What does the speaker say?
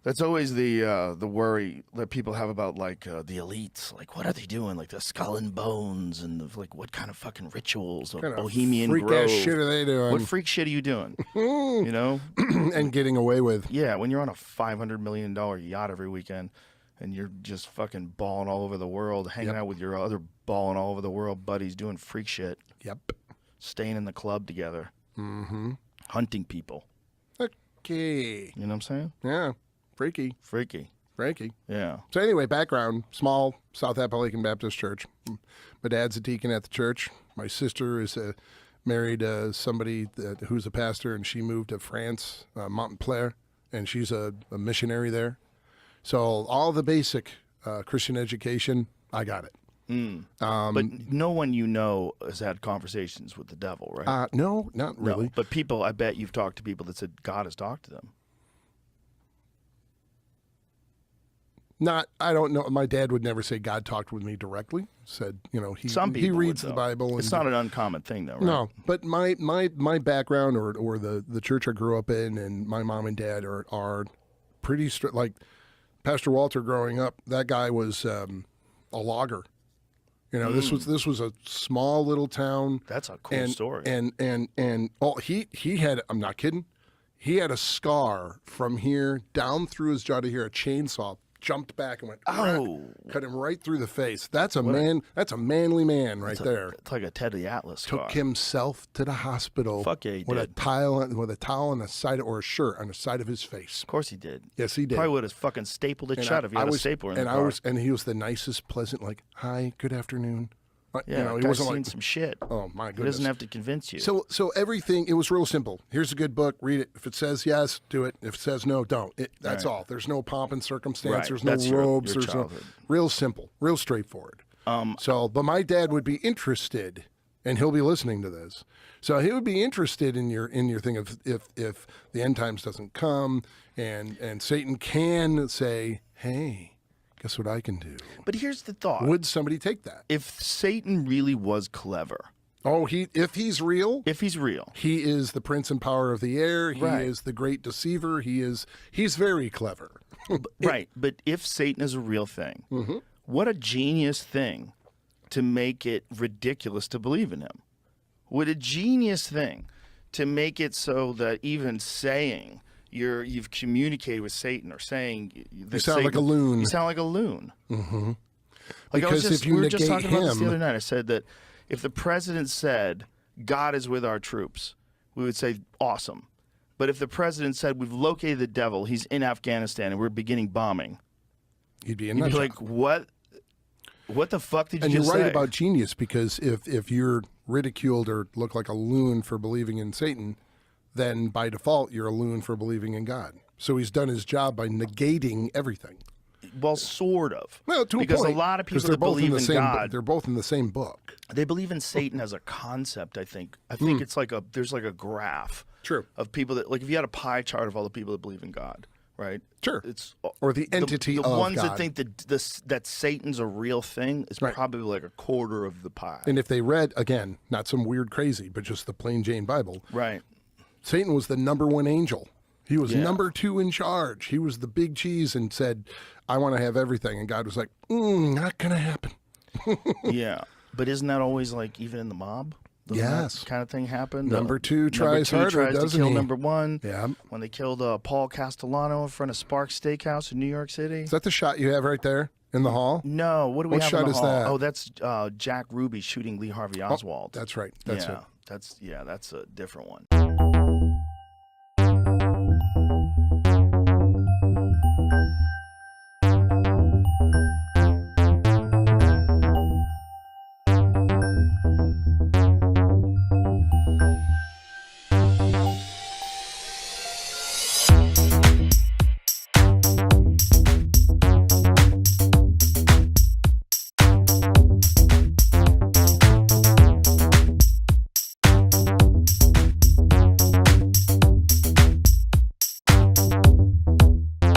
That's always the worry that people have about like the elites. Like, what are they doing? Like the Skull and Bones and like what kind of fucking rituals? What kind of Bohemian freak Grove. ass shit are they doing? What freak shit are you doing? You know, and getting away with. Yeah, when you're on a $500 million yacht every weekend, and you're just fucking balling all over the world, hanging out with your other balling all over the world buddies, doing freak shit. Yep. Staying in the club together. Mm-hmm. Hunting people. Okay. You know what I'm saying? Yeah. Freaky. Yeah. So anyway, background, small South Appalachian Baptist church. My dad's a deacon at the church. My sister is married somebody who's a pastor, and she moved to France, Montpellier, and she's a missionary there. So all the basic Christian education, I got it. But no one you know has had conversations with the devil, right? No, not really. No, but people, I bet you've talked to people that said God has talked to them. I don't know. My dad would never say God talked with me directly. Said, he reads the Bible. It's not an uncommon thing, though, right? No, but my background or the church I grew up in, and my mom and dad are pretty strict. Like Pastor Walter growing up, that guy was a logger. This was a small little town. That's a cool story. And he had, I'm not kidding, he had a scar from here down through his jaw to here, a chainsaw jumped back and went, cut him right through the face. That's a manly man right there. It's like a Teddy Atlas scar. Took himself to the hospital. Fuck yeah, he with did. With a towel on the side, or a shirt on the side of his face. Of course he did. Yes, he did. Probably would have fucking stapled it shut if he had a stapler in the car. And he was the nicest, pleasant, like, hi, good afternoon. Yeah, he wasn't seen like some shit. Oh my goodness! He doesn't have to convince you. So everything, it was real simple. Here's a good book, read it. If it says yes, do it. If it says no, don't. That's all. There's no pomp and circumstance. Right. There's no That's robes. your There's childhood. real simple, real straightforward. But my dad would be interested, and he'll be listening to this. So he would be interested in your thing of if the end times doesn't come, and Satan can say, hey, guess what I can do? But here's the thought. Would somebody take that? If Satan really was clever. If he's real? If he's real. He is the prince and power of the air. He is the great deceiver. He's very clever. Right. But if Satan is a real thing, what a genius thing to make it ridiculous to believe in him. What a genius thing to make it so that even saying you've communicated with Satan, or saying you sound like a loon. You sound like a loon. Mm-hmm. Like because we were just talking about this the other night. I said that if the president said God is with our troops, we would say awesome. But if the president said we've located the devil, he's in Afghanistan, and we're beginning bombing, you'd be like, what? What the fuck did you just say? And you're right about genius, because if you're ridiculed or look like a loon for believing in Satan, then by default, you're a loon for believing in God. So he's done his job by negating everything. Well, sort of. Well, to a because point, a lot of people that believe in God, they're both in the same book. They believe in Satan as a concept. I think it's like there's like a graph. True. Of people that, like, if you had a pie chart of all the people that believe in God, right? Sure. It's or the entity the of ones God. that think that Satan's a real thing is probably like a quarter of the pie. And if they read, again, not some weird crazy, but just the plain Jane Bible, right? Satan was the number one angel. He was number two in charge. He was the big cheese and said, I want to have everything. And God was like, not going to happen. Yeah. But isn't that always like even in the mob? Doesn't that kind of thing happen? Number two tries harder, doesn't to kill he? number one. Yeah. When they killed Paul Castellano in front of Sparks Steakhouse in New York City. Is that the shot you have right there in the hall? No. What do we have shot in the is hall? that? Oh, that's Jack Ruby shooting Lee Harvey Oswald. That's right. That's it. That's a different one.